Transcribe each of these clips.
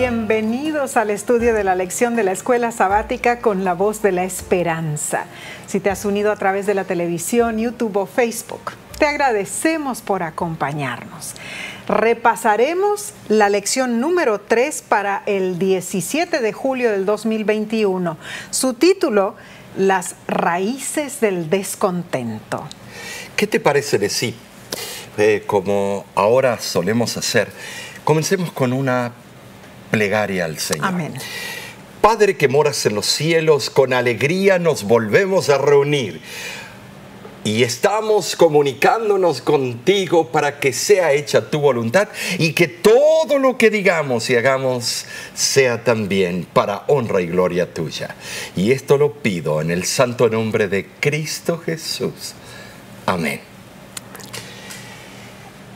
Bienvenidos al estudio de la lección de la Escuela Sabática con la Voz de la Esperanza. Si te has unido a través de la televisión, YouTube o Facebook, te agradecemos por acompañarnos. Repasaremos la lección número 3 para el 17 de julio del 2021. Su título, Las raíces del descontento. ¿Qué te parece, Nesí? Como ahora solemos hacer, comencemos con una plegaria al Señor. Amén. Padre que moras en los cielos, con alegría nos volvemos a reunir y estamos comunicándonos contigo para que sea hecha tu voluntad y que todo lo que digamos y hagamos sea también para honra y gloria tuya. Y esto lo pido en el santo nombre de Cristo Jesús. Amén.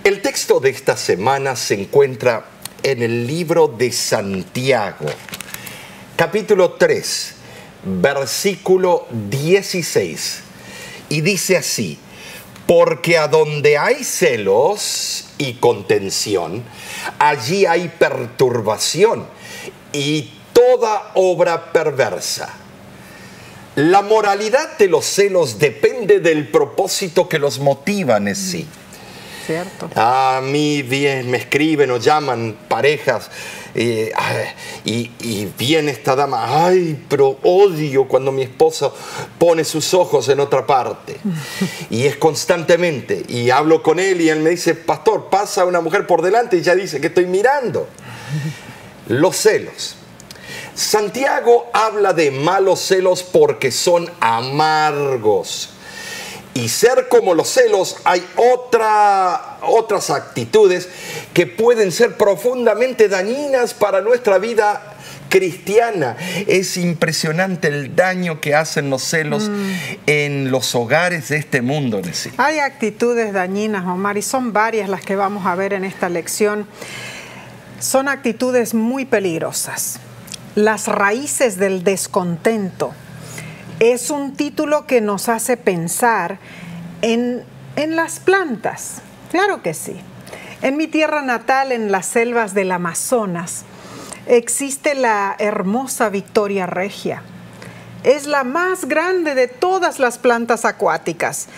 El texto de esta semana se encuentra en el libro de Santiago, capítulo 3, versículo 16, y dice así: porque a donde hay celos y contención, allí hay perturbación y toda obra perversa. La moralidad de los celos depende del propósito que los motivan en sí. Cierto. A mí bien me escriben o llaman parejas y viene esta dama: ay, pero odio cuando mi esposo pone sus ojos en otra parte. Y es constantemente. Y hablo con él y él me dice: pastor, pasa una mujer por delante y ya dice que estoy mirando. Los celos. Santiago habla de malos celos porque son amargos. Y ser como los celos, hay otras actitudes que pueden ser profundamente dañinas para nuestra vida cristiana. Es impresionante el daño que hacen los celos en los hogares de este mundo. Hay actitudes dañinas, Omar, y son varias las que vamos a ver en esta lección. Son actitudes muy peligrosas. Las raíces del descontento. Es un título que nos hace pensar en las plantas. Claro que sí. En mi tierra natal, en las selvas del Amazonas, existe la hermosa Victoria regia. Es la más grande de todas las plantas acuáticas.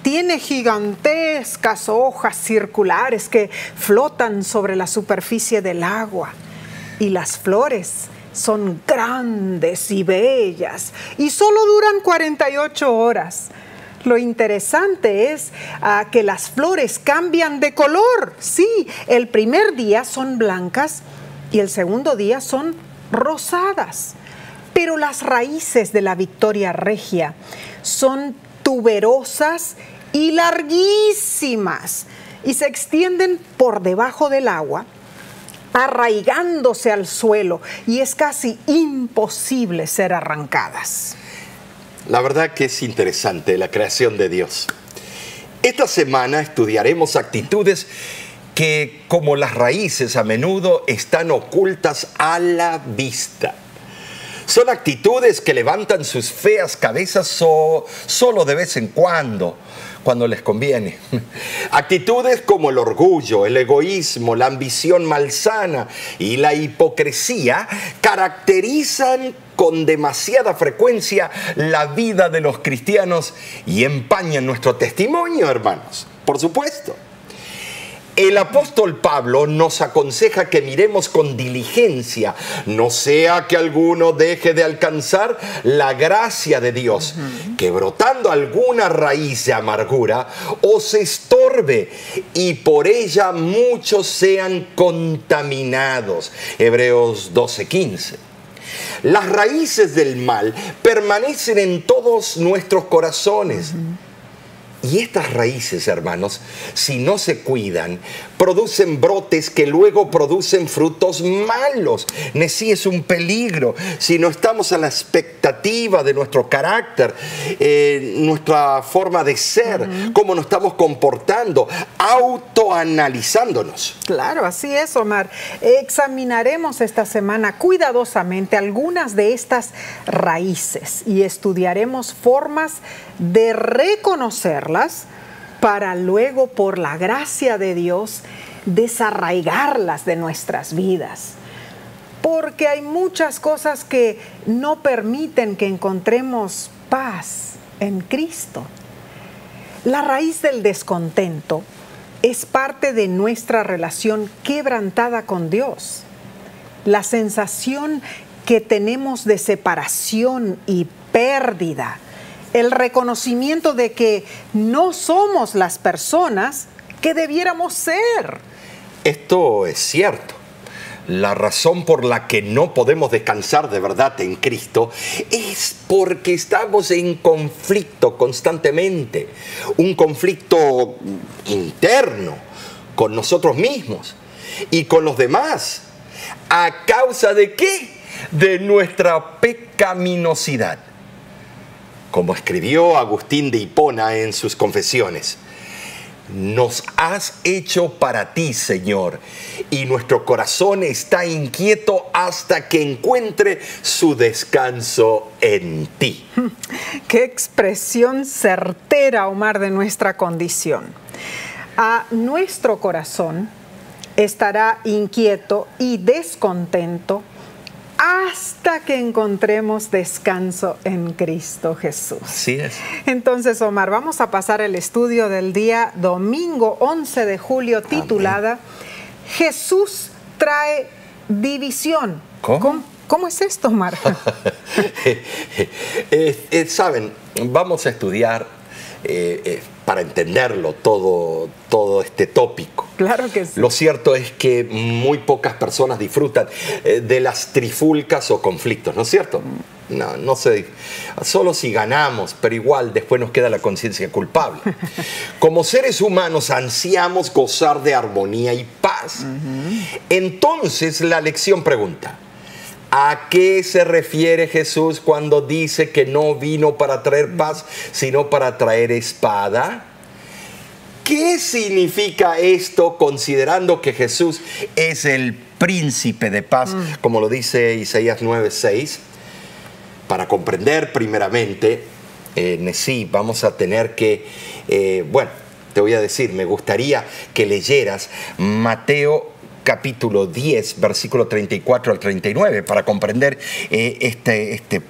Tiene gigantescas hojas circulares que flotan sobre la superficie del agua. Y las flores son grandes y bellas y solo duran 48 horas. Lo interesante es que las flores cambian de color. Sí, el primer día son blancas y el segundo día son rosadas. Pero las raíces de la Victoria regia son tuberosas y larguísimas y se extienden por debajo del agua, arraigándose al suelo, y es casi imposible ser arrancadas. La verdad que es interesante la creación de Dios. Esta semana estudiaremos actitudes que, como las raíces, a menudo están ocultas a la vista. Son actitudes que levantan sus feas cabezas solo de vez en cuando les conviene. Actitudes como el orgullo, el egoísmo, la ambición malsana y la hipocresía caracterizan con demasiada frecuencia la vida de los cristianos y empañan nuestro testimonio, hermanos. Por supuesto. El apóstol Pablo nos aconseja que miremos con diligencia, no sea que alguno deje de alcanzar la gracia de Dios, que brotando alguna raíz de amargura os estorbe y por ella muchos sean contaminados. Hebreos 12:15. Las raíces del mal permanecen en todos nuestros corazones. Y estas raíces, hermanos, si no se cuidan, producen brotes que luego producen frutos malos. Sí, es un peligro. Si no estamos a la expectativa de nuestro carácter, nuestra forma de ser, cómo nos estamos comportando, autoanalizándonos. Claro, así es, Omar. Examinaremos esta semana cuidadosamente algunas de estas raíces y estudiaremos formas de reconocerlas para luego, por la gracia de Dios, desarraigarlas de nuestras vidas. porque hay muchas cosas que no permiten que encontremos paz en Cristo. La raíz del descontento es parte de nuestra relación quebrantada con Dios. La sensación que tenemos de separación y pérdida, el reconocimiento de que no somos las personas que debiéramos ser. Esto es cierto. La razón por la que no podemos descansar de verdad en Cristo es porque estamos en conflicto constantemente. Un conflicto interno con nosotros mismos y con los demás. ¿A causa de qué? De nuestra pecaminosidad. Como escribió Agustín de Hipona en sus Confesiones: nos has hecho para ti, Señor, y nuestro corazón está inquieto hasta que encuentre su descanso en ti. Qué expresión certera, Omar, de nuestra condición. A nuestro corazón estará inquieto y descontento hasta que encontremos descanso en Cristo Jesús. Así es. Entonces, Omar, vamos a pasar el estudio del día domingo 11 de julio titulada Jesús trae división. ¿Cómo es esto, Omar? Saben, vamos a estudiar para entenderlo todo este tópico. Claro que sí. Lo cierto es que muy pocas personas disfrutan de las trifulcas o conflictos, ¿no es cierto? No sé, solo si ganamos, pero igual después nos queda la conciencia culpable. Como seres humanos ansiamos gozar de armonía y paz. Entonces la lección pregunta: ¿a qué se refiere Jesús cuando dice que no vino para traer paz, sino para traer espada? ¿Qué significa esto considerando que Jesús es el príncipe de paz, como lo dice Isaías 9:6? Para comprender primeramente, sí, vamos a tener que, te voy a decir, me gustaría que leyeras Mateo capítulo 10, versículo 34 al 39, para comprender este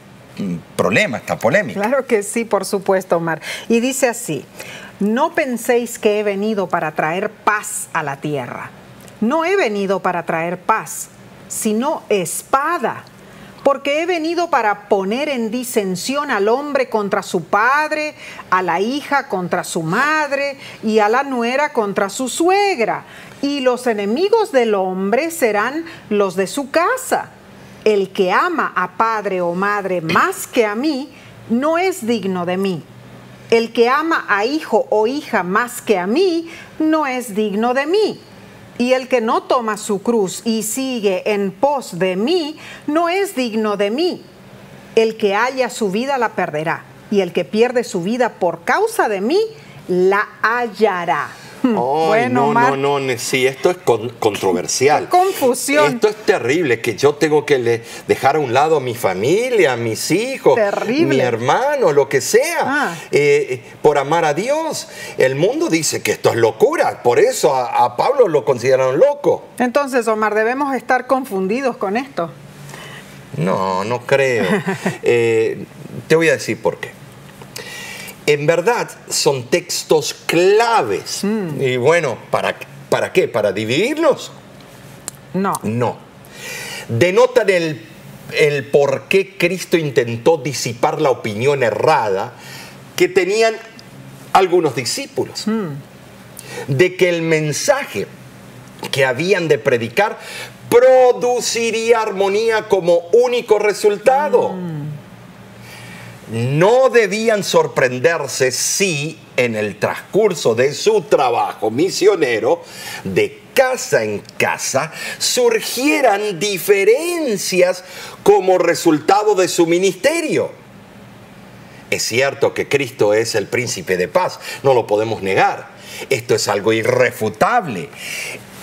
problema, esta polémica. Claro que sí, por supuesto, Omar. Y dice así: no penséis que he venido para traer paz a la tierra. No he venido para traer paz, sino espada. Porque he venido para poner en disensión al hombre contra su padre, a la hija contra su madre y a la nuera contra su suegra. Y los enemigos del hombre serán los de su casa. El que ama a padre o madre más que a mí, no es digno de mí. El que ama a hijo o hija más que a mí, no es digno de mí. Y el que no toma su cruz y sigue en pos de mí, no es digno de mí. El que halla su vida la perderá, y el que pierde su vida por causa de mí, la hallará. Oh, bueno, no, sí, esto es controversial. ¡Qué confusión! Esto es terrible, que yo tengo que dejar a un lado a mi familia, a mis hijos, mi hermano, lo que sea, por amar a Dios. El mundo dice que esto es locura, por eso a Pablo lo consideraron loco. Entonces, Omar, ¿debemos estar confundidos con esto? No creo. Te voy a decir por qué. En verdad son textos claves. Y bueno, ¿para qué? ¿Para dividirnos? No. Denotan el por qué Cristo intentó disipar la opinión errada que tenían algunos discípulos. De que el mensaje que habían de predicar produciría armonía como único resultado. No debían sorprenderse si en el transcurso de su trabajo misionero, de casa en casa, surgieran diferencias como resultado de su ministerio. Es cierto que Cristo es el príncipe de paz, no lo podemos negar. Esto es algo irrefutable.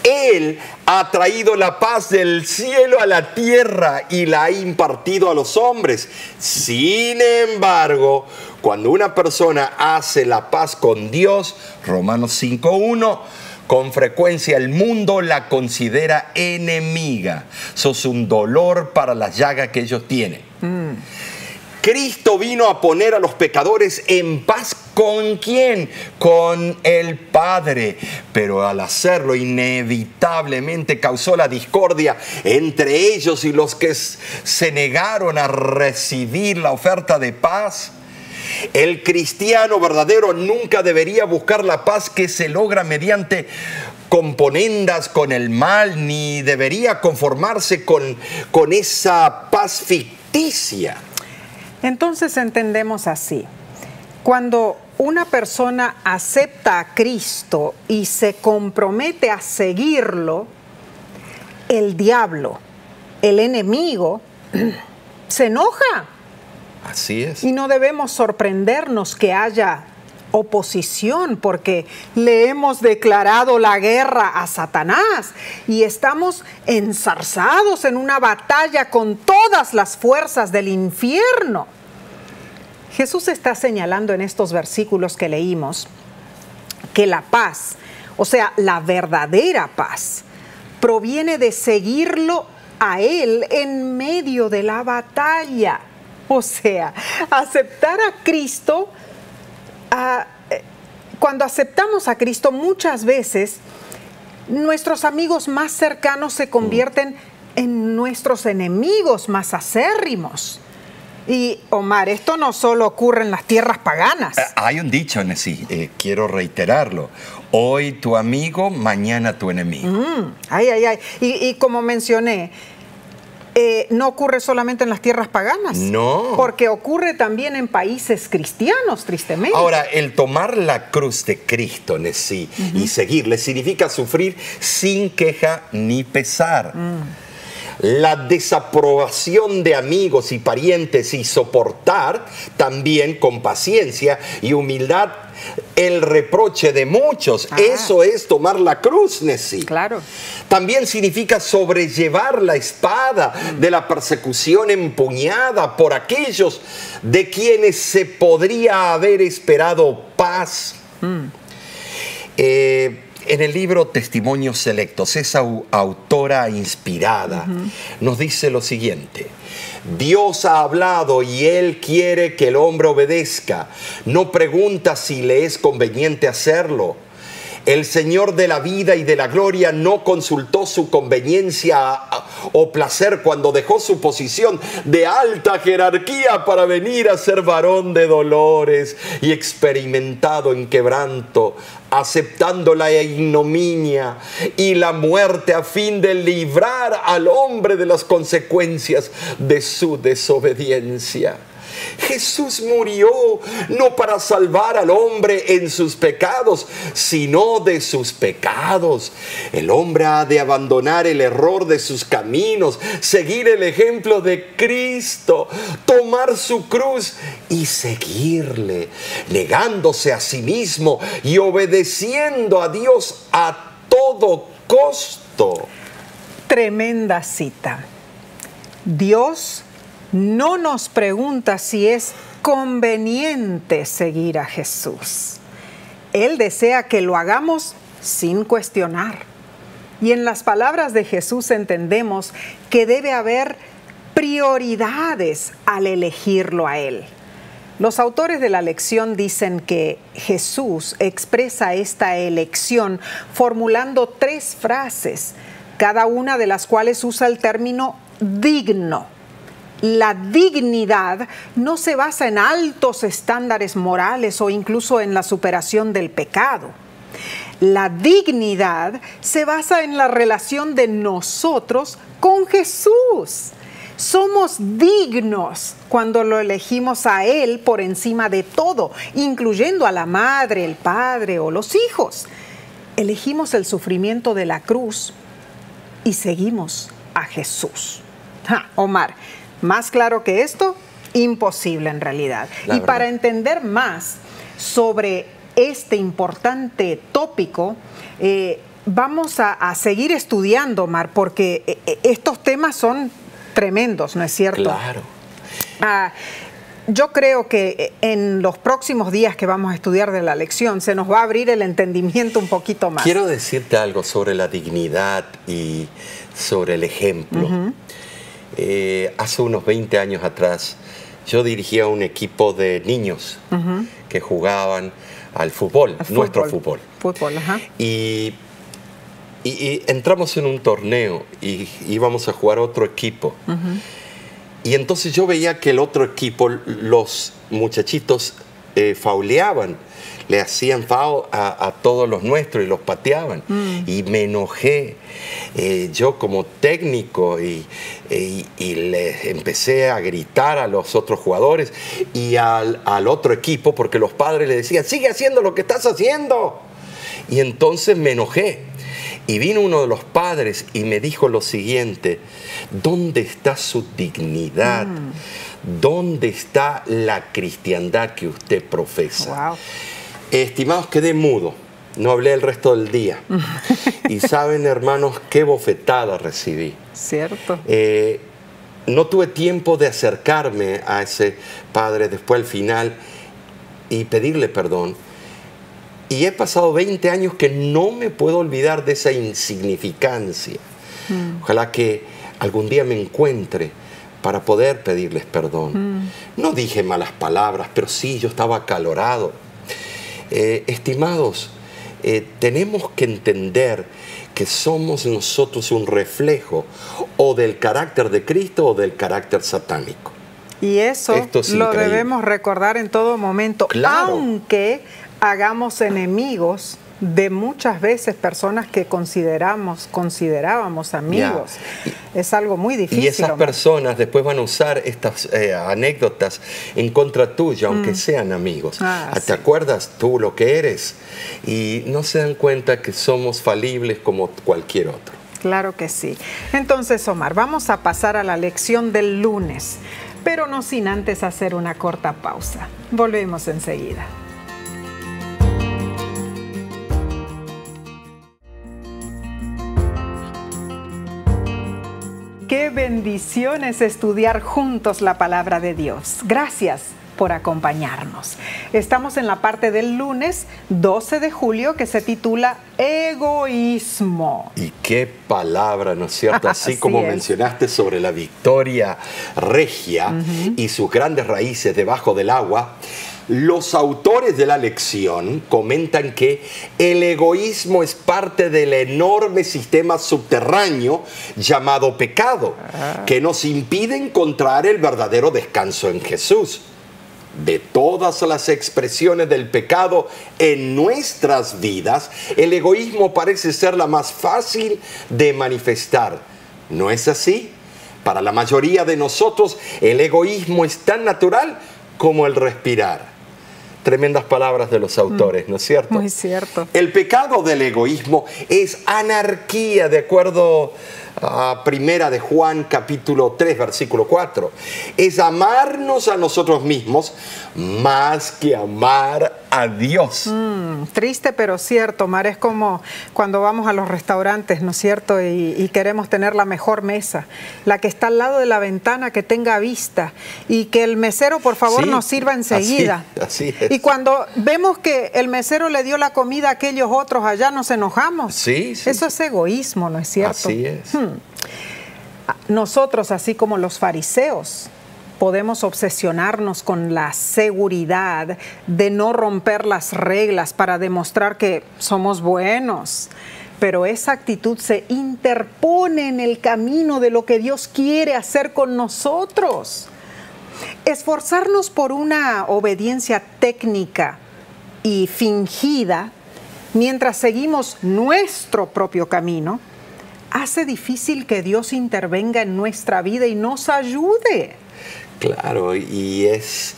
Él ha traído la paz del cielo a la tierra y la ha impartido a los hombres. Sin embargo, cuando una persona hace la paz con Dios, Romanos 5:1, Con frecuencia el mundo la considera enemiga. Sos un dolor para las llagas que ellos tienen. Cristo vino a poner a los pecadores en paz. ¿Con quién? Con el Padre. Pero al hacerlo, inevitablemente causó la discordia entre ellos y los que se negaron a recibir la oferta de paz. El cristiano verdadero nunca debería buscar la paz que se logra mediante componendas con el mal, ni debería conformarse con esa paz ficticia. Entonces entendemos así: cuando una persona acepta a Cristo y se compromete a seguirlo, el diablo, el enemigo, se enoja. Así es. Y no debemos sorprendernos que haya oposición, porque le hemos declarado la guerra a Satanás y estamos enzarzados en una batalla con todas las fuerzas del infierno. Jesús está señalando en estos versículos que leímos que la paz, o sea, la verdadera paz, proviene de seguirlo a Él en medio de la batalla. O sea, aceptar a Cristo, cuando aceptamos a Cristo, muchas veces nuestros amigos más cercanos se convierten en nuestros enemigos más acérrimos. Y Omar, esto no solo ocurre en las tierras paganas. Hay un dicho, Nessie, quiero reiterarlo: hoy tu amigo, mañana tu enemigo. Y como mencioné, no ocurre solamente en las tierras paganas. No. Porque ocurre también en países cristianos, tristemente. Ahora, el tomar la cruz de Cristo, Nessie, y seguirle, significa sufrir sin queja ni pesar. La desaprobación de amigos y parientes, y soportar también con paciencia y humildad el reproche de muchos. Eso es tomar la cruz, Nessie. Claro. También significa sobrellevar la espada de la persecución empuñada por aquellos de quienes se podría haber esperado paz. En el libro Testimonios Selectos, esa autora inspirada nos dice lo siguiente: Dios ha hablado y Él quiere que el hombre obedezca. No pregunta si le es conveniente hacerlo. El Señor de la vida y de la gloria no consultó su conveniencia o placer cuando dejó su posición de alta jerarquía para venir a ser varón de dolores y experimentado en quebranto, aceptando la ignominia y la muerte a fin de librar al hombre de las consecuencias de su desobediencia. Jesús murió no para salvar al hombre en sus pecados, sino de sus pecados. El hombre ha de abandonar el error de sus caminos, seguir el ejemplo de Cristo, tomar su cruz y seguirle, negándose a sí mismo y obedeciendo a Dios a todo costo. Tremenda cita. Dios no nos pregunta si es conveniente seguir a Jesús. Él desea que lo hagamos sin cuestionar. Y en las palabras de Jesús entendemos que debe haber prioridades al elegirlo a Él. Los autores de la lección dicen que Jesús expresa esta elección formulando 3 frases, cada una de las cuales usa el término digno. La dignidad no se basa en altos estándares morales o incluso en la superación del pecado. La dignidad se basa en la relación de nosotros con Jesús. Somos dignos cuando lo elegimos a Él por encima de todo, incluyendo a la madre, el padre o los hijos. Elegimos el sufrimiento de la cruz y seguimos a Jesús. Omar, más claro que esto, imposible en realidad. Y para entender más sobre este importante tópico, vamos a seguir estudiando, Omar, porque estos temas son tremendos, ¿no es cierto? Claro. yo creo que en los próximos días que vamos a estudiar de la lección se nos va a abrir el entendimiento un poquito más. Quiero decirte algo sobre la dignidad y sobre el ejemplo. Hace unos 20 años atrás, yo dirigía un equipo de niños que jugaban al fútbol, nuestro fútbol. Y entramos en un torneo y íbamos a jugar otro equipo. Y entonces yo veía que el otro equipo, los muchachitos fauleaban, le hacían foul a todos los nuestros y los pateaban. Y me enojé yo como técnico y les empecé a gritar a los otros jugadores y al otro equipo, porque los padres le decían, sigue haciendo lo que estás haciendo. Y entonces me enojé. Y vino uno de los padres y me dijo lo siguiente: ¿dónde está su dignidad? ¿Dónde está la cristiandad que usted profesa? Wow. Estimados, quedé mudo. No hablé el resto del día. Y saben, hermanos, qué bofetada recibí. Cierto. No tuve tiempo de acercarme a ese padre después al final y pedirle perdón. Y he pasado 20 años que no me puedo olvidar de esa insignificancia. Ojalá que algún día me encuentre para poder pedirles perdón. No dije malas palabras, pero sí, yo estaba acalorado. Estimados, tenemos que entender que somos nosotros un reflejo o del carácter de Cristo o del carácter satánico. Y eso lo debemos recordar en todo momento, claro. Aunque hagamos enemigos de muchas veces personas que considerábamos amigos. Es algo muy difícil. Y esas personas después van a usar estas anécdotas en contra tuya, aunque sean amigos. ¿Te acuerdas tú lo que eres? Y no se dan cuenta que somos falibles como cualquier otro. Claro que sí. Entonces, Omar, vamos a pasar a la lección del lunes, pero no sin antes hacer una corta pausa. Volvemos enseguida. Qué bendición es estudiar juntos la palabra de Dios. Gracias por acompañarnos. Estamos en la parte del lunes 12 de julio que se titula Egoísmo. Y qué palabra, ¿no es cierto? Así como mencionaste sobre la Victoria Regia y sus grandes raíces debajo del agua, los autores de la lección comentan que el egoísmo es parte del enorme sistema subterráneo llamado pecado, que nos impide encontrar el verdadero descanso en Jesús. De todas las expresiones del pecado en nuestras vidas, el egoísmo parece ser la más fácil de manifestar. ¿No es así? Para la mayoría de nosotros, el egoísmo es tan natural como el respirar. Tremendas palabras de los autores, ¿no es cierto? Muy cierto. El pecado del egoísmo es anarquía, de acuerdo a Primera de Juan, capítulo 3, versículo 4. Es amarnos a nosotros mismos más que amar a Dios. Triste pero cierto, Omar. Es como cuando vamos a los restaurantes, ¿no es cierto? Y queremos tener la mejor mesa, la que está al lado de la ventana, que tenga vista, y que el mesero, por favor, nos sirva enseguida. Así es. Y cuando vemos que el mesero le dio la comida a aquellos otros allá, nos enojamos. Sí. Eso es egoísmo, ¿no es cierto? Así es. Nosotros, así como los fariseos, podemos obsesionarnos con la seguridad de no romper las reglas para demostrar que somos buenos. Pero esa actitud se interpone en el camino de lo que Dios quiere hacer con nosotros. Esforzarnos por una obediencia técnica y fingida mientras seguimos nuestro propio camino hace difícil que Dios intervenga en nuestra vida y nos ayude. Claro, y esto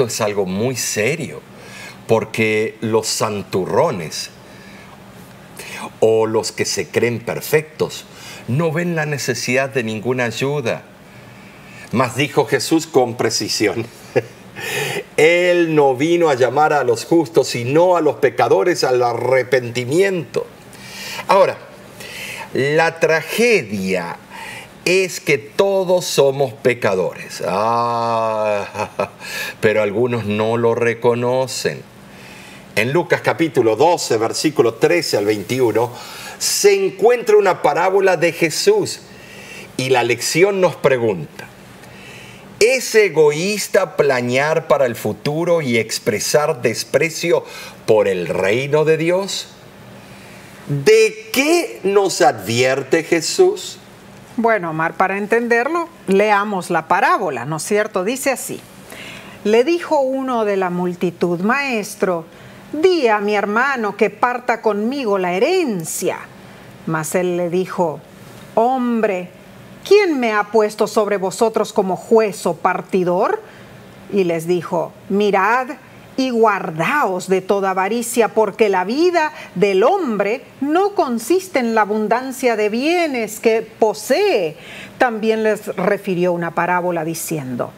es algo muy serio, porque los santurrones o los que se creen perfectos no ven la necesidad de ninguna ayuda. Mas dijo Jesús con precisión: Él no vino a llamar a los justos, sino a los pecadores al arrepentimiento. Ahora, la tragedia es que todos somos pecadores. Pero algunos no lo reconocen. En Lucas capítulo 12, versículo 13 al 21, se encuentra una parábola de Jesús y la lección nos pregunta: ¿es egoísta planear para el futuro y expresar desprecio por el reino de Dios? ¿De qué nos advierte Jesús? Bueno, Omar, para entenderlo, leamos la parábola, ¿no es cierto? Dice así: le dijo uno de la multitud: Maestro, di a mi hermano que parta conmigo la herencia. Mas él le dijo: Hombre, ¿quién me ha puesto sobre vosotros como juez o partidor? Y les dijo: Mirad y guardaos de toda avaricia, porque la vida del hombre no consiste en la abundancia de bienes que posee. También les refirió una parábola diciendo: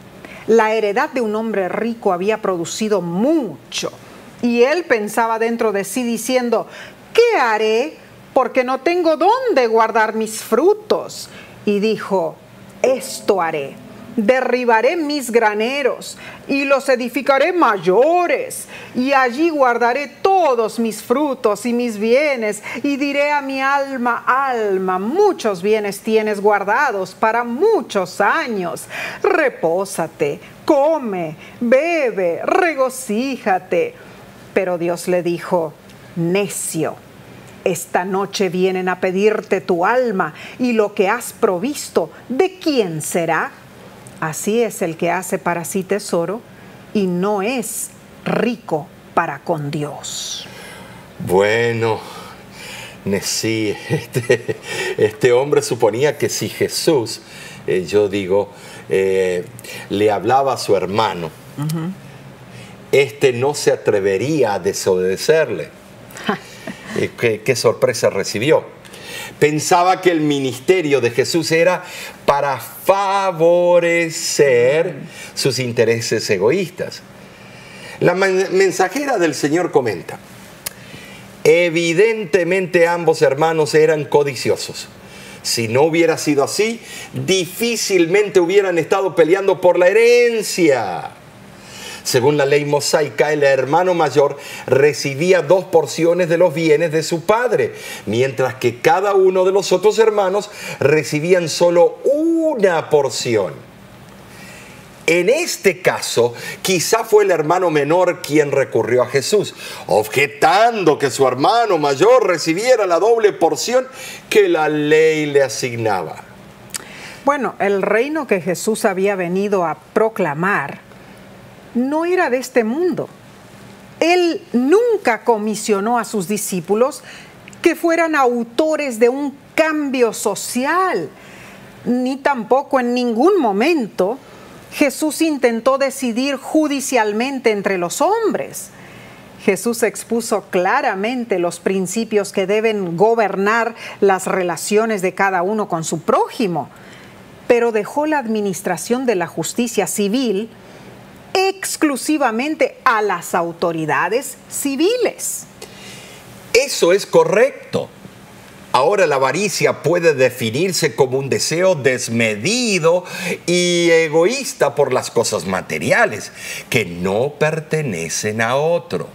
la heredad de un hombre rico había producido mucho, y él pensaba dentro de sí diciendo: ¿qué haré? Porque no tengo dónde guardar mis frutos. Y dijo: esto haré: derribaré mis graneros y los edificaré mayores, y allí guardaré todos mis frutos y mis bienes, y diré a mi alma: alma, muchos bienes tienes guardados para muchos años. Repósate, come, bebe, regocíjate. Pero Dios le dijo: necio, esta noche vienen a pedirte tu alma, y lo que has provisto, ¿de quién será? Así es el que hace para sí tesoro y no es rico para con Dios. Bueno, sí, este hombre suponía que si Jesús, le hablaba a su hermano, no se atrevería a desobedecerle. ¿Qué sorpresa recibió? Pensaba que el ministerio de Jesús era para favorecer sus intereses egoístas. La mensajera del Señor comenta: evidentemente ambos hermanos eran codiciosos. Si no hubiera sido así, difícilmente hubieran estado peleando por la herencia. Según la ley mosaica, el hermano mayor recibía 2 porciones de los bienes de su padre, mientras que cada uno de los otros hermanos recibían solo una porción. En este caso, quizá fue el hermano menor quien recurrió a Jesús, objetando que su hermano mayor recibiera la doble porción que la ley le asignaba. Bueno, el reino que Jesús había venido a proclamar no era de este mundo. Él nunca comisionó a sus discípulos que fueran autores de un cambio social, ni tampoco en ningún momento Jesús intentó decidir judicialmente entre los hombres. Jesús expuso claramente los principios que deben gobernar las relaciones de cada uno con su prójimo, pero dejó la administración de la justicia civil exclusivamente a las autoridades civiles. Eso es correcto. Ahora la avaricia puede definirse como un deseo desmedido y egoísta por las cosas materiales que no pertenecen a otro.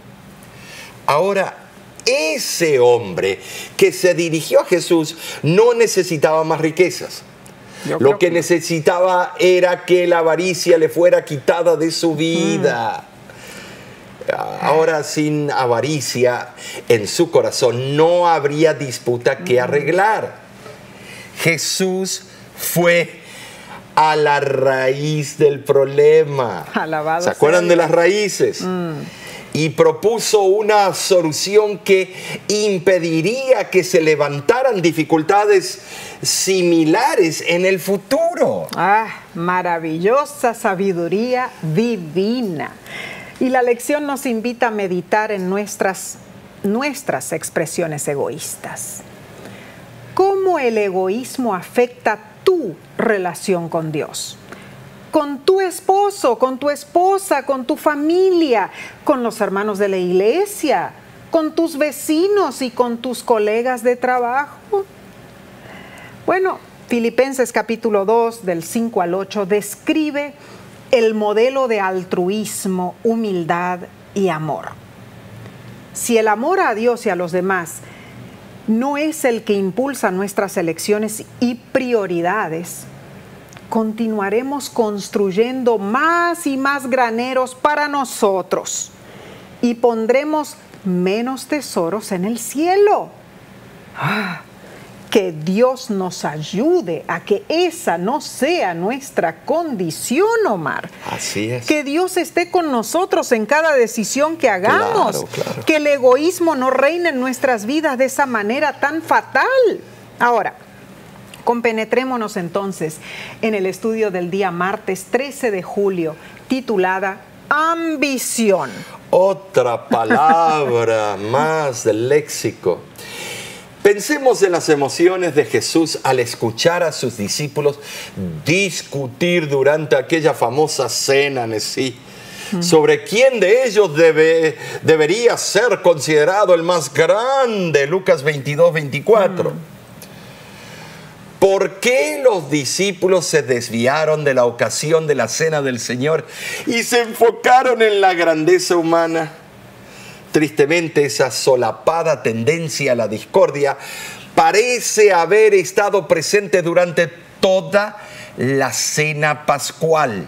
Ahora, ese hombre que se dirigió a Jesús no necesitaba más riquezas. Lo que necesitaba era que la avaricia le fuera quitada de su vida. Ahora, sin avaricia en su corazón no habría disputa que arreglar. Jesús fue a la raíz del problema. Alabado ¿Se acuerdan sea de las raíces? Y propuso una solución que impediría que se levantaran dificultades similares en el futuro. Maravillosa sabiduría divina. Y la lección nos invita a meditar en nuestras expresiones egoístas. ¿Cómo el egoísmo afecta tu relación con Dios? Con tu esposo, con tu esposa, con tu familia, con los hermanos de la iglesia, con tus vecinos y con tus colegas de trabajo. Bueno, Filipenses capítulo 2, del 5 al 8, describe el modelo de altruismo, humildad y amor. Si el amor a Dios y a los demás no es el que impulsa nuestras elecciones y prioridades, continuaremos construyendo más y más graneros para nosotros y pondremos menos tesoros en el cielo. Que Dios nos ayude a que esa no sea nuestra condición, Omar. Así es. Que Dios esté con nosotros en cada decisión que hagamos. Claro. Que el egoísmo no reine en nuestras vidas de esa manera tan fatal. Ahora, compenetrémonos entonces en el estudio del día martes 13 de julio, titulada Ambición. Otra palabra más del léxico. Pensemos en las emociones de Jesús al escuchar a sus discípulos discutir durante aquella famosa cena en sí sobre quién de ellos debería ser considerado el más grande, Lucas 22, 24. ¿Por qué los discípulos se desviaron de la ocasión de la cena del Señor y se enfocaron en la grandeza humana? Tristemente, esa solapada tendencia a la discordia parece haber estado presente durante toda la cena pascual.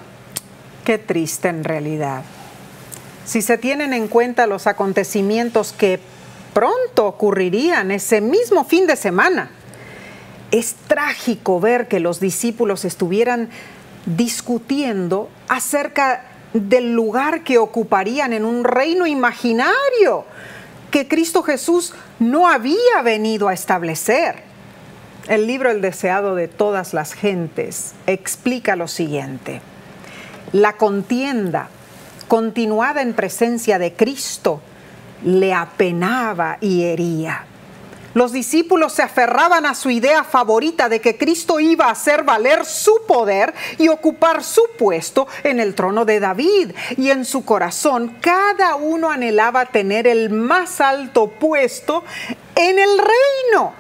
Qué triste en realidad. Si se tienen en cuenta los acontecimientos que pronto ocurrirían ese mismo fin de semana, es trágico ver que los discípulos estuvieran discutiendo acerca del lugar que ocuparían en un reino imaginario que Cristo Jesús no había venido a establecer. El libro El deseado de todas las gentes explica lo siguiente: la contienda continuada en presencia de Cristo le apenaba y hería. Los discípulos se aferraban a su idea favorita de que Cristo iba a hacer valer su poder y ocupar su puesto en el trono de David. Y en su corazón cada uno anhelaba tener el más alto puesto en el reino.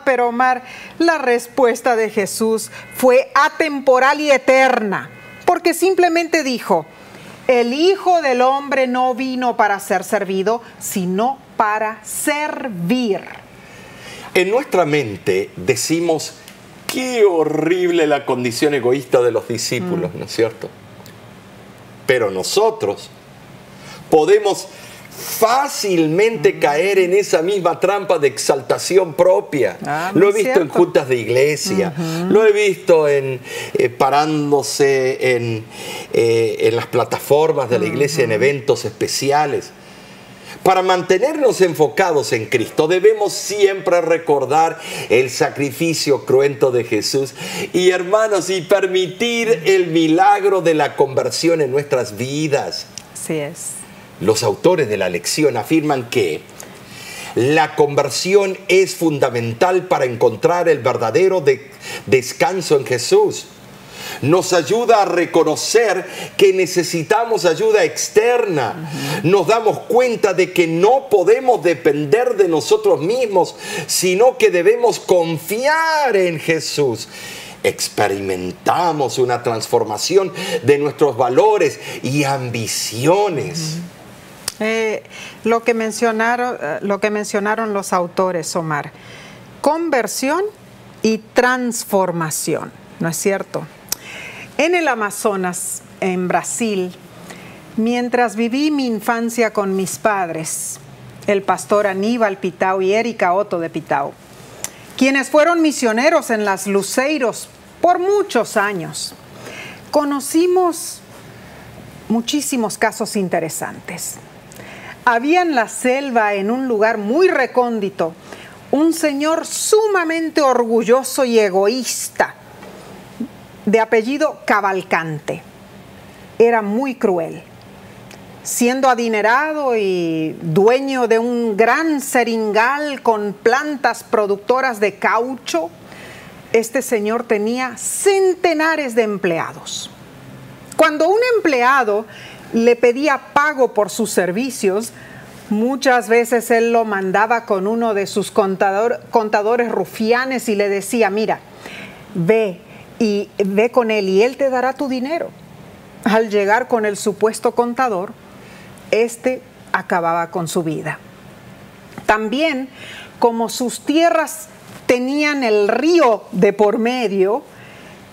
Pero Omar, la respuesta de Jesús fue atemporal y eterna, porque simplemente dijo: el Hijo del Hombre no vino para ser servido, sino para servir. En nuestra mente decimos: qué horrible la condición egoísta de los discípulos, ¿no es cierto? Pero nosotros podemos fácilmente caer en esa misma trampa de exaltación propia. Lo he visto en juntas de iglesia, lo he visto parándose en las plataformas de la iglesia en eventos especiales. Para mantenernos enfocados en Cristo debemos siempre recordar el sacrificio cruento de Jesús y, hermanos, y permitir el milagro de la conversión en nuestras vidas. Así es. Los autores de la lección afirman que la conversión es fundamental para encontrar el verdadero descanso en Jesús. Nos ayuda a reconocer que necesitamos ayuda externa. Nos damos cuenta de que no podemos depender de nosotros mismos, sino que debemos confiar en Jesús. Experimentamos una transformación de nuestros valores y ambiciones. Lo que mencionaron los autores, Omar: conversión y transformación, ¿no es cierto? En el Amazonas, en Brasil, mientras viví mi infancia con mis padres, el pastor Aníbal Pitao y Erika Otto de Pitao, quienes fueron misioneros en las Luceiros por muchos años, conocimos muchísimos casos interesantes. Había en la selva, en un lugar muy recóndito, un señor sumamente orgulloso y egoísta, de apellido Cavalcante. Era muy cruel. Siendo adinerado y dueño de un gran seringal con plantas productoras de caucho, este señor tenía centenares de empleados. Cuando un empleado le pedía pago por sus servicios, Muchas veces él lo mandaba con uno de sus contadores rufianes y le decía, mira, ve con él y él te dará tu dinero. Al llegar con el supuesto contador, este acababa con su vida. También, como sus tierras tenían el río de por medio,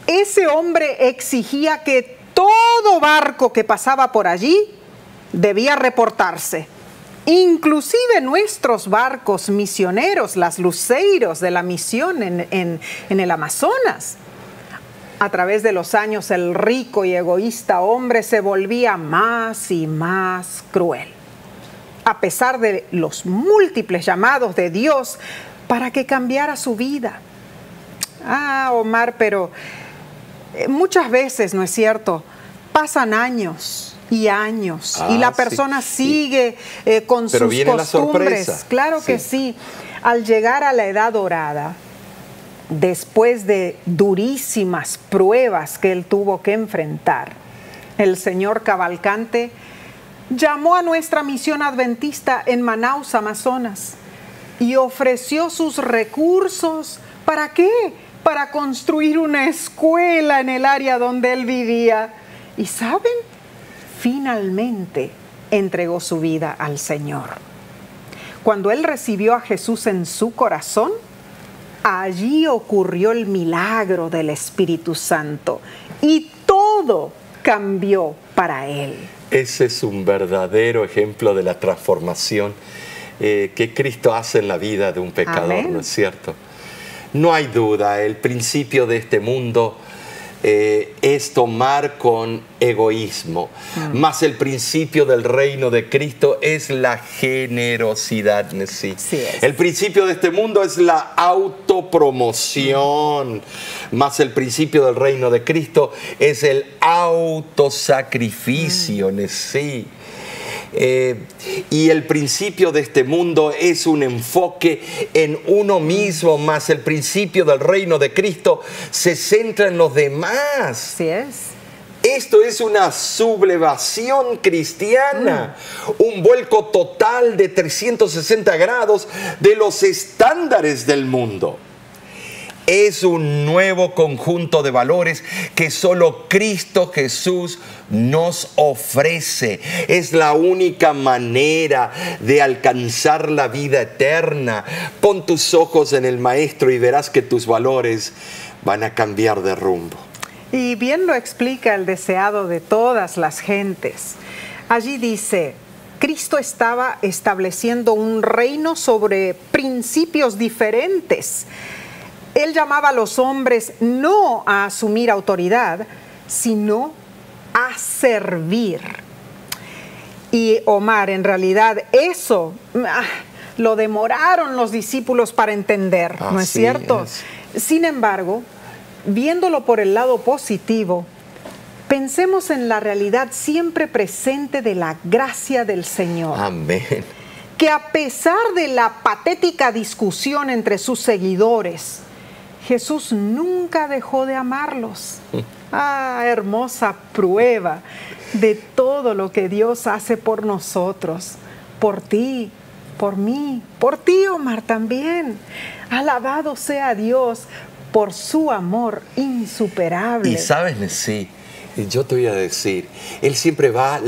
ese hombre exigía que todo barco que pasaba por allí debía reportarse. Inclusive nuestros barcos misioneros, las luceiros de la misión en el Amazonas. A través de los años, el rico y egoísta hombre se volvía más y más cruel. A pesar de los múltiples llamados de Dios para que cambiara su vida. Omar, pero muchas veces, ¿no es cierto?, pasan años y años y la persona sigue con sus costumbres. Claro que sí. Al llegar a la edad dorada, después de durísimas pruebas que él tuvo que enfrentar, el señor Cavalcante llamó a nuestra misión adventista en Manaus, Amazonas, y ofreció sus recursos. ¿Para qué? Para construir una escuela en el área donde él vivía. ¿Y saben? Finalmente entregó su vida al Señor. Cuando él recibió a Jesús en su corazón, allí ocurrió el milagro del Espíritu Santo y todo cambió para él. Ese es un verdadero ejemplo de la transformación que Cristo hace en la vida de un pecador. Amén. ¿No es cierto? No hay duda, el principio de este mundo es tomar con egoísmo, mas el principio del reino de Cristo es la generosidad. Sí. El principio de este mundo es la autopromoción, mas el principio del reino de Cristo es el autosacrificio. Sí. Y el principio de este mundo es un enfoque en uno mismo, más el principio del reino de Cristo se centra en los demás. Así es. Esto es una sublevación cristiana, un vuelco total de 360 grados de los estándares del mundo. Es un nuevo conjunto de valores que solo Cristo Jesús nos ofrece. Es la única manera de alcanzar la vida eterna. Pon tus ojos en el Maestro y verás que tus valores van a cambiar de rumbo. Y bien lo explica el deseado de todas las gentes. Allí dice, Cristo estaba estableciendo un reino sobre principios diferentes. Él llamaba a los hombres no a asumir autoridad, sino a servir. Y Omar, en realidad eso lo demoraron los discípulos para entender, ¿no es cierto? Sin embargo, viéndolo por el lado positivo, pensemos en la realidad siempre presente de la gracia del Señor. Amén. Que a pesar de la patética discusión entre sus seguidores, Jesús nunca dejó de amarlos. Hermosa prueba de todo lo que Dios hace por nosotros, por ti, por mí, por ti, Omar, también. Alabado sea Dios por su amor insuperable. Y sabes, sí, yo te voy a decir, Él siempre va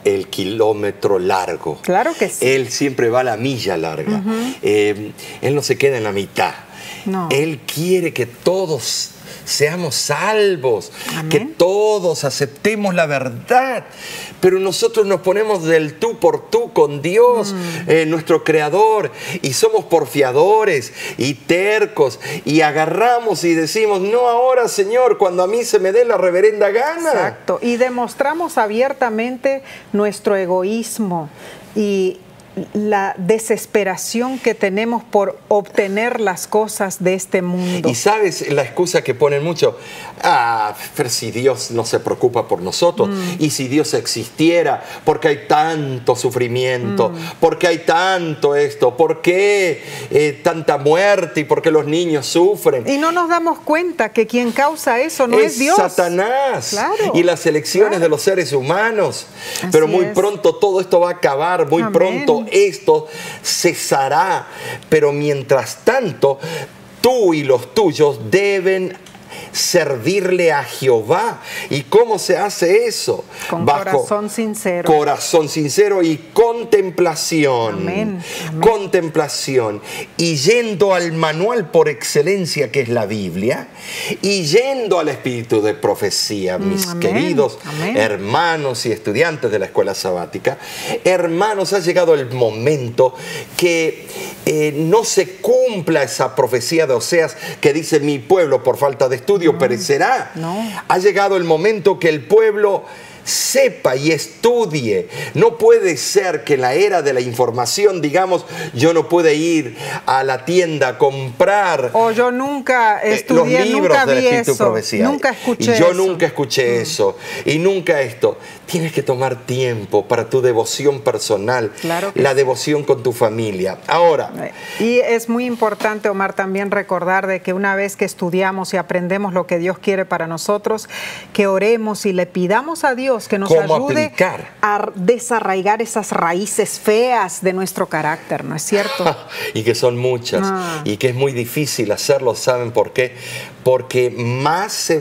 el kilómetro largo. Claro que sí. Él siempre va la milla larga. Él no se queda en la mitad. No. Él quiere que todos seamos salvos, Amén. Que todos aceptemos la verdad, pero nosotros nos ponemos del tú por tú con Dios, nuestro Creador, y somos porfiadores y tercos, y agarramos y decimos, no ahora, Señor, cuando a mí se me dé la reverenda gana. Exacto, y demostramos abiertamente nuestro egoísmo y la desesperación que tenemos por obtener las cosas de este mundo. Y sabes la excusa que ponen mucho, pero si Dios no se preocupa por nosotros, y si Dios existiera, ¿por qué hay tanto sufrimiento? ¿Por qué hay tanto esto? ¿Por qué tanta muerte? ¿Y por qué los niños sufren? Y no nos damos cuenta que quien causa eso no es Dios. Satanás. Claro, y las elecciones de los seres humanos. Así pero muy es. pronto todo esto va a acabar, muy Amén. pronto todo esto cesará, pero mientras tanto, tú y los tuyos deben servirle a Jehová. ¿Y cómo se hace eso? Con corazón sincero. Corazón sincero y contemplación. Amén. Amén. Contemplación. Y yendo al manual por excelencia que es la Biblia, y yendo al espíritu de profecía, mis Amén. Queridos Amén. hermanos y estudiantes de la escuela sabática, hermanos, ha llegado el momento que no se cumpla esa profecía de Oseas que dice: mi pueblo por falta de estudio perecerá. No. Ha llegado el momento que el pueblo sepa y estudie. No puede ser que en la era de la información digamos: yo no puedo ir a la tienda a comprar. O yo nunca estudié, los libros nunca del vi Espíritu eso, Profecía. nunca escuché y yo eso. nunca escuché eso. Y nunca esto. Tienes que tomar tiempo para tu devoción personal. Claro que la sí. devoción con tu familia. Ahora. Y es muy importante, Omar, también recordar de que una vez que estudiamos y aprendemos lo que Dios quiere para nosotros, que oremos y le pidamos a Dios que nos ¿Cómo ayude aplicar? a desarraigar esas raíces feas de nuestro carácter, ¿no es cierto? Y que son muchas. Y que es muy difícil hacerlo. ¿Saben por qué? Porque más se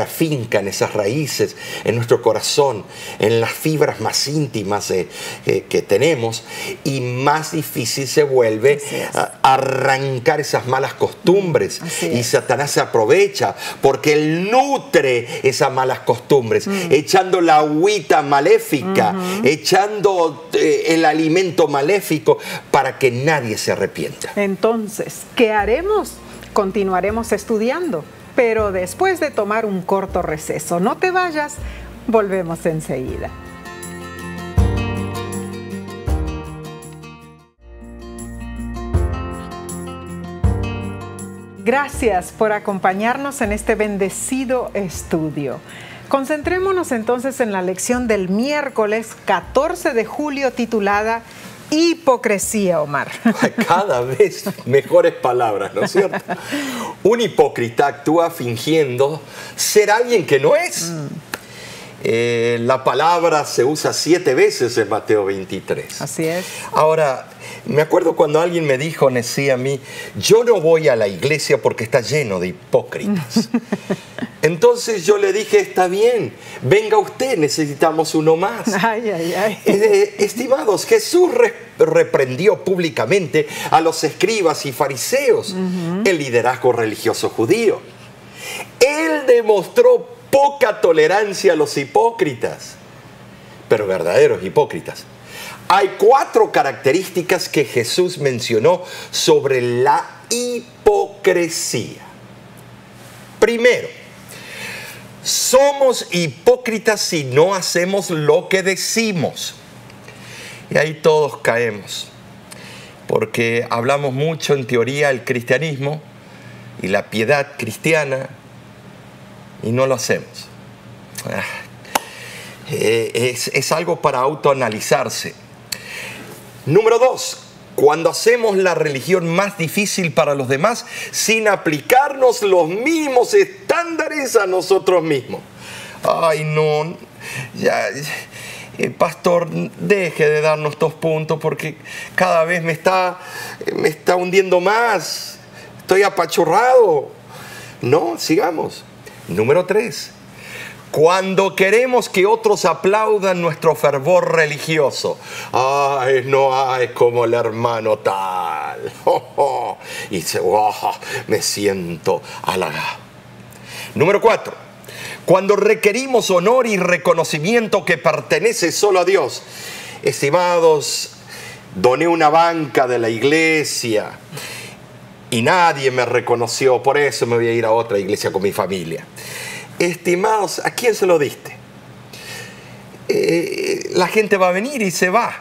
afincan esas raíces en nuestro corazón, en las fibras más íntimas que tenemos, y más difícil se vuelve arrancar esas malas costumbres. Y Satanás se aprovecha porque él nutre esas malas costumbres, echando la agüita maléfica, echando el alimento maléfico para que nadie se arrepienta. Entonces, ¿qué haremos? Continuaremos estudiando, pero después de tomar un corto receso. No te vayas, volvemos enseguida. Gracias por acompañarnos en este bendecido estudio. Concentrémonos entonces en la lección del miércoles 14 de julio titulada Hipocresía, Omar. Cada vez mejores palabras, ¿no es cierto? Un hipócrita actúa fingiendo ser alguien que no es. La palabra se usa 7 veces en Mateo 23. Así es. Ahora, me acuerdo cuando alguien me dijo, decía a mí: yo no voy a la iglesia porque está lleno de hipócritas. Entonces yo le dije: está bien, venga usted, necesitamos uno más. Ay, ay, ay. Estimados, Jesús reprendió públicamente a los escribas y fariseos, el liderazgo religioso judío. Él demostró poca tolerancia a los hipócritas, pero verdaderos hipócritas. Hay 4 características que Jesús mencionó sobre la hipocresía. Primero, somos hipócritas si no hacemos lo que decimos. Y ahí todos caemos, porque hablamos mucho en teoría el cristianismo y la piedad cristiana y no lo hacemos. Es algo para autoanalizarse. Número 2, cuando hacemos la religión más difícil para los demás sin aplicarnos los mismos estándares a nosotros mismos. Ay, no, ya, pastor, deje de darnos estos puntos porque cada vez me está hundiendo más. Estoy apachurrado. No, sigamos. Número 3. Cuando queremos que otros aplaudan nuestro fervor religioso. Ay, no hay como el hermano tal. Y dice: me siento halagado. Número 4. Cuando requerimos honor y reconocimiento que pertenece solo a Dios. Estimados, doné una banca de la iglesia y nadie me reconoció, por eso me voy a ir a otra iglesia con mi familia. Estimados, ¿a quién se lo diste? La gente va a venir y se va.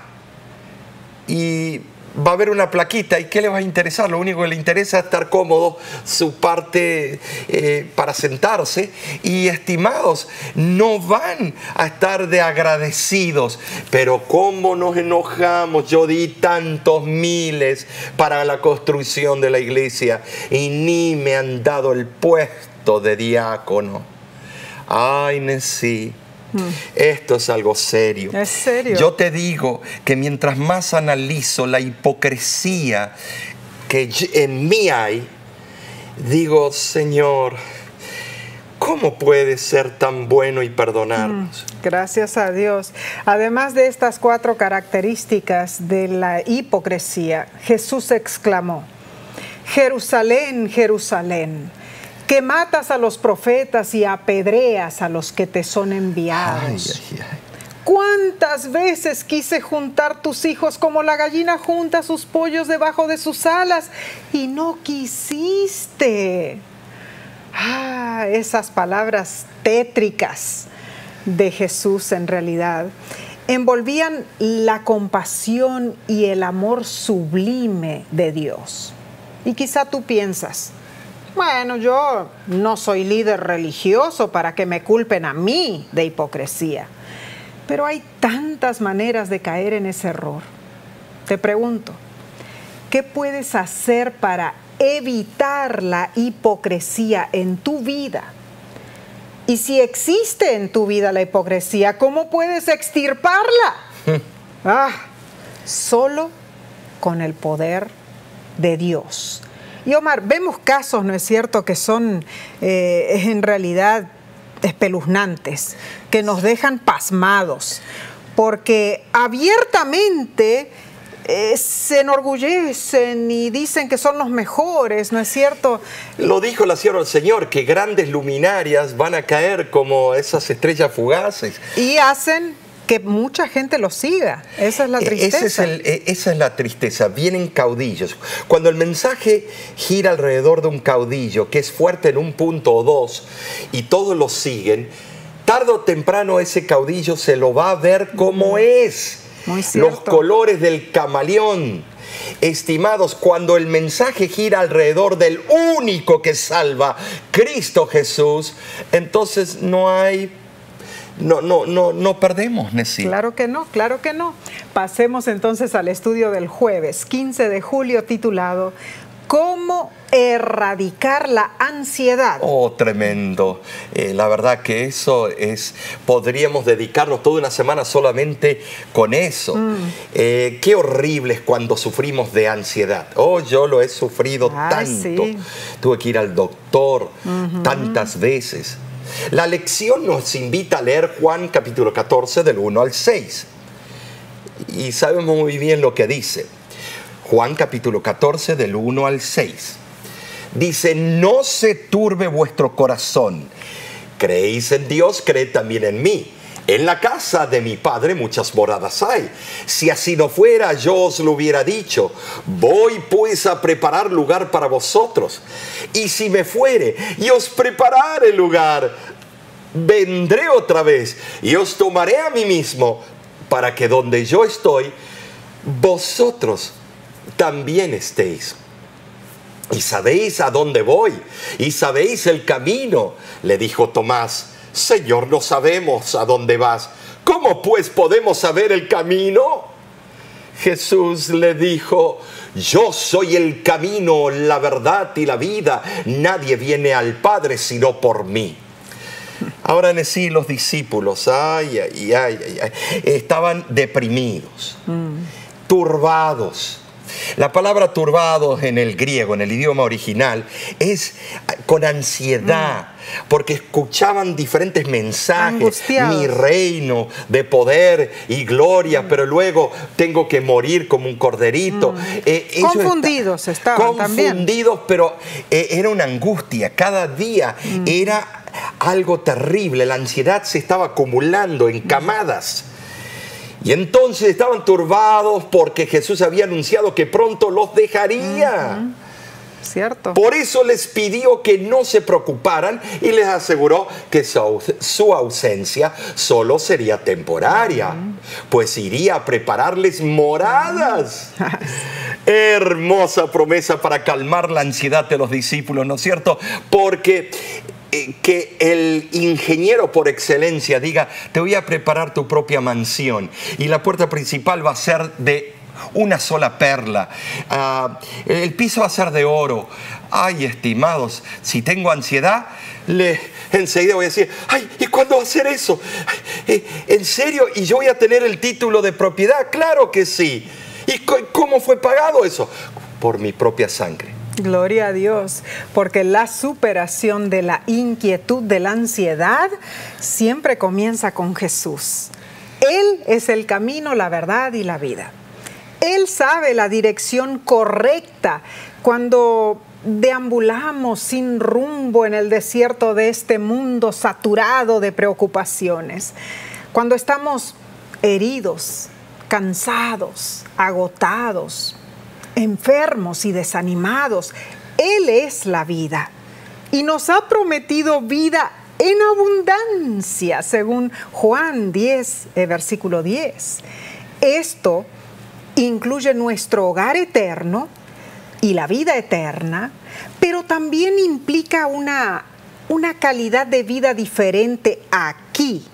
Y va a haber una plaquita. ¿Y qué le va a interesar? Lo único que le interesa es estar cómodo, su parte para sentarse. Y estimados, no van a estar de agradecidos. Pero ¿cómo nos enojamos? Yo di tantos miles para la construcción de la iglesia y ni me han dado el puesto de diácono. Ay, sí, Esto es algo serio. ¿Es serio? Yo te digo que mientras más analizo la hipocresía que en mí hay, digo, Señor, ¿cómo puedes ser tan bueno y perdonarnos? Gracias a Dios. Además de estas 4 características de la hipocresía, Jesús exclamó: Jerusalén, Jerusalén, que matas a los profetas y apedreas a los que te son enviados. ¿Cuántas veces quise juntar tus hijos como la gallina junta sus pollos debajo de sus alas y no quisiste? Esas palabras tétricas de Jesús en realidad envolvían la compasión y el amor sublime de Dios. Y quizá tú piensas, bueno, yo no soy líder religioso para que me culpen a mí de hipocresía. Pero hay tantas maneras de caer en ese error. Te pregunto, ¿qué puedes hacer para evitar la hipocresía en tu vida? Y si existe en tu vida la hipocresía, ¿cómo puedes extirparla? Solo con el poder de Dios. Y Omar, vemos casos, ¿no es cierto?, que son en realidad espeluznantes, que nos dejan pasmados, porque abiertamente se enorgullecen y dicen que son los mejores, ¿no es cierto? Lo dijo la sierva del Señor, que grandes luminarias van a caer como esas estrellas fugaces. Y hacen que mucha gente los siga. Esa es la tristeza. Esa es la tristeza. Vienen caudillos. Cuando el mensaje gira alrededor de un caudillo que es fuerte en un punto o dos y todos lo siguen, tarde o temprano ese caudillo se lo va a ver como es. Muy cierto. Los colores del camaleón. Estimados, cuando el mensaje gira alrededor del único que salva, Cristo Jesús, entonces no perdemos, Nessie. Claro que no, claro que no. Pasemos entonces al estudio del jueves 15 de julio titulado ¿Cómo erradicar la ansiedad? Oh, tremendo. La verdad que eso podríamos dedicarnos toda una semana solamente con eso. Qué horrible es cuando sufrimos de ansiedad. Oh, yo lo he sufrido tanto. Sí. Tuve que ir al doctor tantas veces. La lección nos invita a leer Juan capítulo 14 del 1 al 6. Y sabemos muy bien lo que dice. Juan capítulo 14 del 1 al 6. Dice, no se turbe vuestro corazón. Creéis en Dios, creed también en mí. En la casa de mi Padre muchas moradas hay. Si así no fuera, yo os lo hubiera dicho. Voy pues a preparar lugar para vosotros. Y si me fuere y os preparare lugar, vendré otra vez y os tomaré a mí mismo, para que donde yo estoy, vosotros también estéis. Y sabéis a dónde voy, y sabéis el camino. Le dijo Tomás, Señor, no sabemos a dónde vas. ¿Cómo pues podemos saber el camino? Jesús le dijo, yo soy el camino, la verdad y la vida. Nadie viene al Padre sino por mí. Ahora en sí los discípulos, estaban deprimidos, turbados. La palabra turbados en el griego, en el idioma original, es con ansiedad, porque escuchaban diferentes mensajes. Angustiados. Mi reino de poder y gloria, pero luego tengo que morir como un corderito. Confundidos estaban también. Confundidos, pero era una angustia. Cada día era algo terrible. La ansiedad se estaba acumulando en camadas. Y entonces estaban turbados porque Jesús había anunciado que pronto los dejaría. Cierto. Por eso les pidió que no se preocuparan y les aseguró que su ausencia solo sería temporaria, pues iría a prepararles moradas. Hermosa promesa para calmar la ansiedad de los discípulos, ¿no es cierto? Porque que el ingeniero por excelencia diga, te voy a preparar tu propia mansión y la puerta principal va a ser de una sola perla, el piso va a ser de oro, Ay, estimados, si tengo ansiedad, enseguida voy a decir, ay, ¿y cuándo va a hacer eso? Ay, ¿en serio? ¿Y yo voy a tener el título de propiedad? Claro que sí. ¿Y cómo fue pagado eso? Por mi propia sangre. Gloria a Dios, porque la superación de la inquietud, de la ansiedad, siempre comienza con Jesús. Él es el camino, la verdad y la vida. Él sabe la dirección correcta cuando deambulamos sin rumbo en el desierto de este mundo saturado de preocupaciones. Cuando estamos heridos, cansados, agotados, enfermos y desanimados, Él es la vida y nos ha prometido vida en abundancia, según Juan 10, versículo 10. Esto incluye nuestro hogar eterno y la vida eterna, pero también implica una calidad de vida diferente aquí.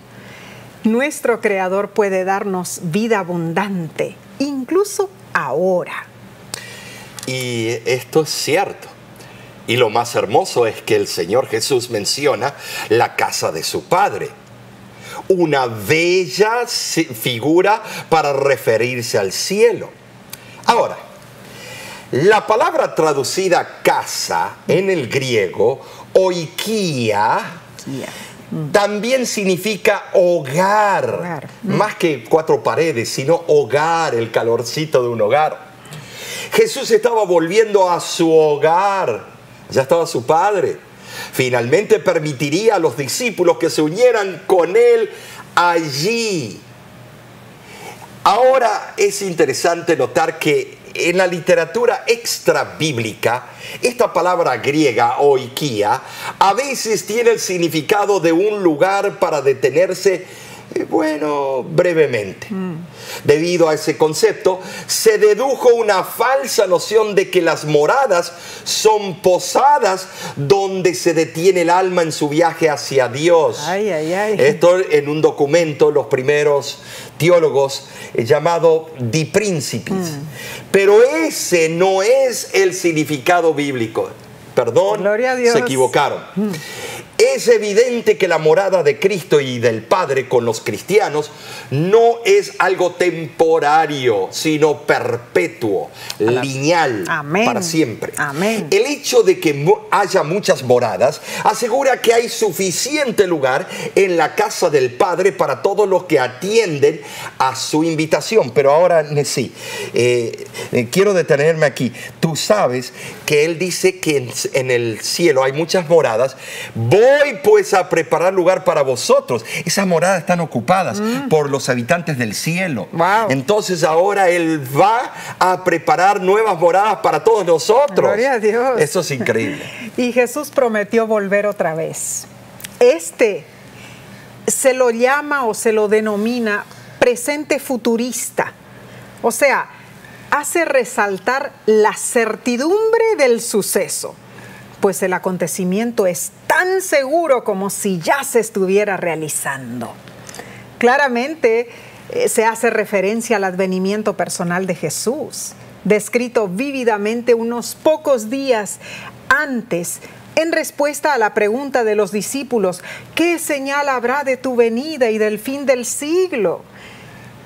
Nuestro Creador puede darnos vida abundante, incluso ahora. Y esto es cierto. Y lo más hermoso es que el Señor Jesús menciona la casa de su Padre. Una bella figura para referirse al cielo. Ahora, la palabra traducida casa en el griego, oikia, también significa hogar. Más que cuatro paredes, sino hogar, el calorcito de un hogar. Jesús estaba volviendo a su hogar. Ya estaba su Padre. Finalmente permitiría a los discípulos que se unieran con Él allí. Ahora es interesante notar que en la literatura extra bíblica, esta palabra griega, oikia, a veces tiene el significado de un lugar para detenerse, brevemente. Debido a ese concepto, se dedujo una falsa noción de que las moradas son posadas donde se detiene el alma en su viaje hacia Dios. Esto en un documento, los primeros teólogos, llamado De Principis. Pero ese no es el significado bíblico. Perdón, Gloria a Dios. Se equivocaron. Es evidente que la morada de Cristo y del Padre con los cristianos no es algo temporario, sino perpetuo, lineal, para siempre. Amén. El hecho de que haya muchas moradas asegura que hay suficiente lugar en la casa del Padre para todos los que atienden a su invitación. Pero ahora, sí, quiero detenerme aquí. Tú sabes que Él dice que en el cielo hay muchas moradas. Voy pues a preparar lugar para vosotros. Esas moradas están ocupadas por los habitantes del cielo. Entonces ahora Él va a preparar nuevas moradas para todos nosotros. Gloria a Dios. Eso es increíble. Y Jesús prometió volver otra vez. Se lo llama o se lo denomina presente futurista. O sea, hace resaltar la certidumbre del suceso, pues el acontecimiento es tan seguro como si ya se estuviera realizando. Claramente se hace referencia al advenimiento personal de Jesús, descrito vívidamente unos pocos días antes, en respuesta a la pregunta de los discípulos: ¿qué señal habrá de tu venida y del fin del siglo?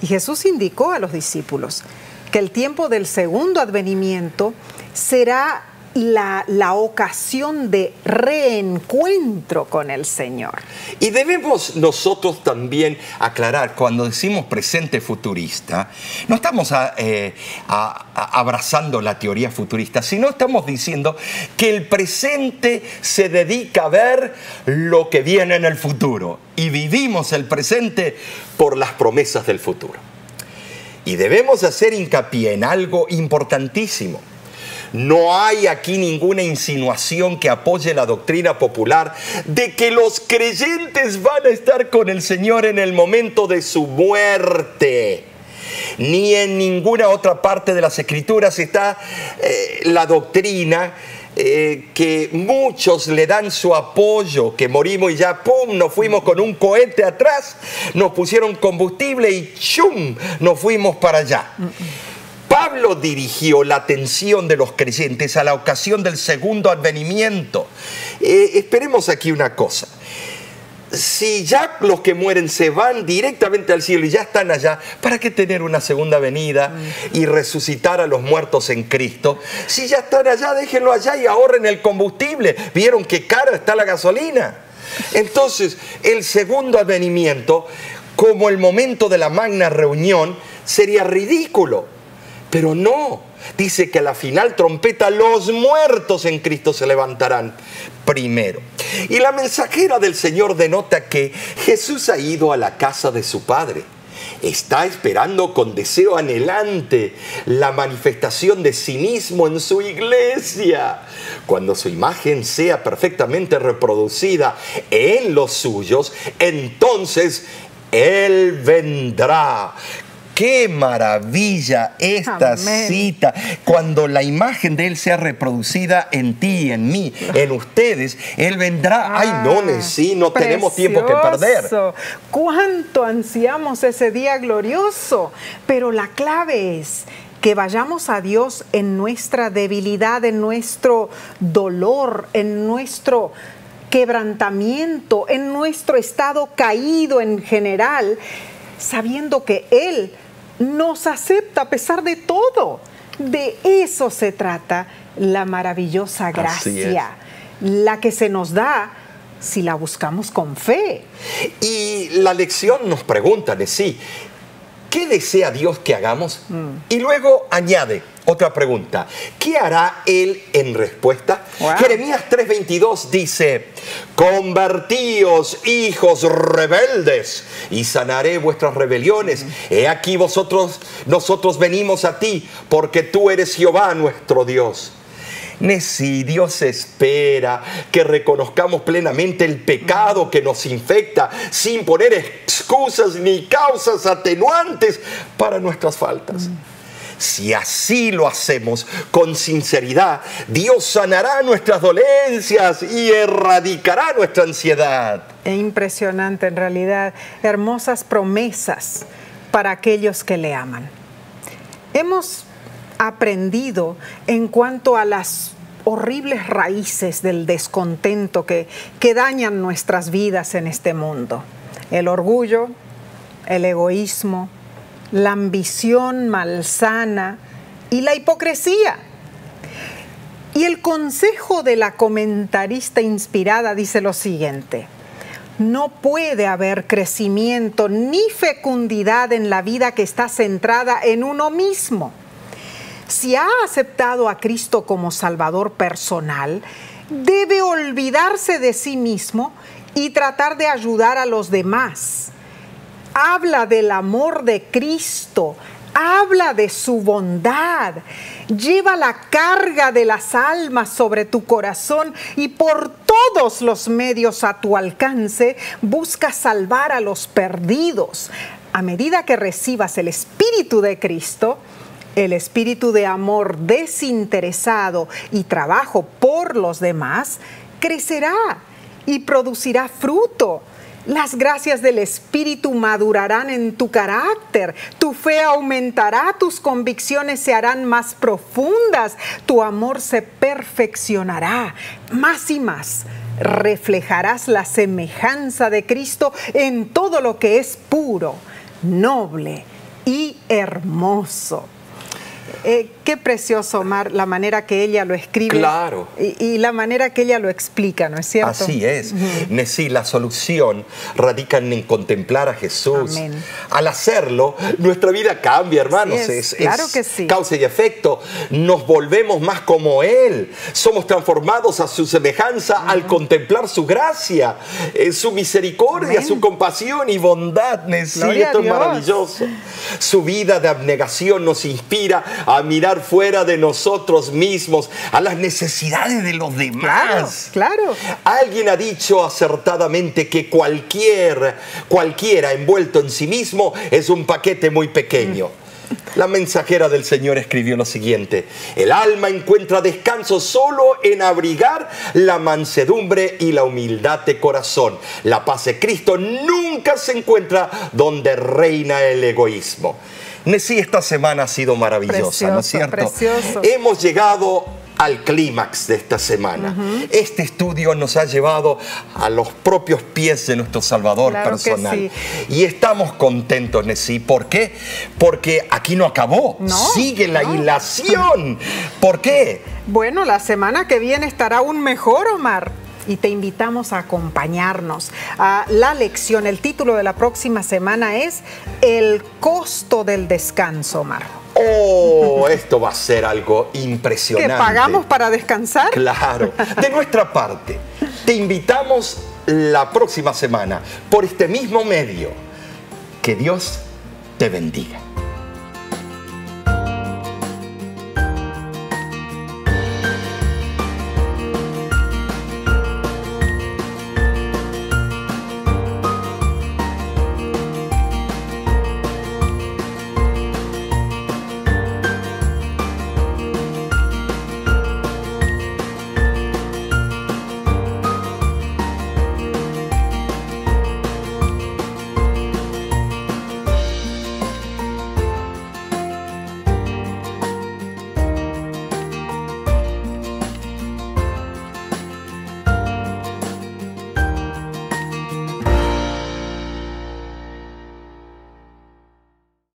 Y Jesús indicó a los discípulos que el tiempo del segundo advenimiento será la ocasión de reencuentro con el Señor. Y debemos nosotros también aclarar, cuando decimos presente futurista, no estamos abrazando la teoría futurista, sino estamos diciendo que el presente se dedica a ver lo que viene en el futuro y vivimos el presente por las promesas del futuro. Y debemos hacer hincapié en algo importantísimo. No hay aquí ninguna insinuación que apoye la doctrina popular de que los creyentes van a estar con el Señor en el momento de su muerte. Ni en ninguna otra parte de las Escrituras está la doctrina que muchos le dan su apoyo, que morimos y ya, ¡pum!, nos fuimos con un cohete atrás, nos pusieron combustible y ¡chum!, nos fuimos para allá. Pablo dirigió la atención de los creyentes a la ocasión del segundo advenimiento. Esperemos aquí una cosa. Si ya los que mueren se van directamente al cielo y ya están allá, ¿para qué tener una segunda venida y resucitar a los muertos en Cristo? Si ya están allá, déjenlo allá y ahorren el combustible. ¿Vieron qué cara está la gasolina? Entonces, el segundo advenimiento, como el momento de la magna reunión, sería ridículo. Pero no, dice que a la final trompeta los muertos en Cristo se levantarán primero. Y la mensajera del Señor denota que Jesús ha ido a la casa de su Padre. Está esperando con deseo anhelante la manifestación de sí mismo en su iglesia. Cuando su imagen sea perfectamente reproducida en los suyos, entonces Él vendrá. ¡Qué maravilla esta cita! Cuando la imagen de Él sea reproducida en ti, en mí, en ustedes, Él vendrá. ¡Ay, no, sí, no tenemos tiempo que perder! ¡Cuánto ansiamos ese día glorioso! Pero la clave es que vayamos a Dios en nuestra debilidad, en nuestro dolor, en nuestro quebrantamiento, en nuestro estado caído en general, sabiendo que Él nos acepta a pesar de todo. De eso se trata la maravillosa gracia, la que se nos da si la buscamos con fe. Y la lección nos pregunta de sí, ¿qué desea Dios que hagamos? Y luego añade otra pregunta, ¿qué hará Él en respuesta? Jeremías 3:22 dice, convertíos, hijos rebeldes, y sanaré vuestras rebeliones. He aquí nosotros venimos a ti, porque tú eres Jehová nuestro Dios. Sí, Dios espera que reconozcamos plenamente el pecado que nos infecta, sin poner excusas ni causas atenuantes para nuestras faltas. Si así lo hacemos con sinceridad, Dios sanará nuestras dolencias y erradicará nuestra ansiedad. Es impresionante, en realidad, hermosas promesas para aquellos que le aman. Hemos aprendido en cuanto a las horribles raíces del descontento que dañan nuestras vidas en este mundo. El orgullo, el egoísmo, la ambición malsana y la hipocresía. Y el consejo de la comentarista inspirada dice lo siguiente: no puede haber crecimiento ni fecundidad en la vida que está centrada en uno mismo. Si ha aceptado a Cristo como Salvador personal, debe olvidarse de sí mismo y tratar de ayudar a los demás. Habla del amor de Cristo, habla de su bondad, lleva la carga de las almas sobre tu corazón y por todos los medios a tu alcance busca salvar a los perdidos. A medida que recibas el Espíritu de Cristo, el espíritu de amor desinteresado y trabajo por los demás, crecerá y producirá fruto. Las gracias del Espíritu madurarán en tu carácter, tu fe aumentará, tus convicciones se harán más profundas, tu amor se perfeccionará más y más. Reflejarás la semejanza de Cristo en todo lo que es puro, noble y hermoso. Qué precioso, Omar, la manera que ella lo escribe. Claro. Y la manera que ella lo explica, ¿no es cierto? Así es. Sí, la solución radica en contemplar a Jesús. Amén. Al hacerlo, nuestra vida cambia, hermanos. Claro que sí. Causa y efecto. Nos volvemos más como Él. Somos transformados a su semejanza al contemplar su gracia, su misericordia, su compasión y bondad. Sí, esto es maravilloso. Su vida de abnegación nos inspira a mirar fuera de nosotros mismos, a las necesidades de los demás. Claro. Alguien ha dicho acertadamente que cualquiera envuelto en sí mismo es un paquete muy pequeño. La mensajera del Señor escribió lo siguiente: el alma encuentra descanso solo en abrigar la mansedumbre y la humildad de corazón. La paz de Cristo nunca se encuentra donde reina el egoísmo. Nesí, esta semana ha sido maravillosa, ¿no es cierto? Precioso. Hemos llegado al clímax de esta semana. Este estudio nos ha llevado a los propios pies de nuestro Salvador personal. Sí. Y estamos contentos, Nesí. ¿Por qué? Porque aquí no acabó. Sigue la hilación. ¿Por qué? Bueno, la semana que viene estará aún mejor, Omar. Y te invitamos a acompañarnos a la lección. El título de la próxima semana es El costo del descanso, Omar. Oh, esto va a ser algo impresionante. ¿Que pagamos para descansar? Claro. De nuestra parte, te invitamos la próxima semana por este mismo medio. Que Dios te bendiga.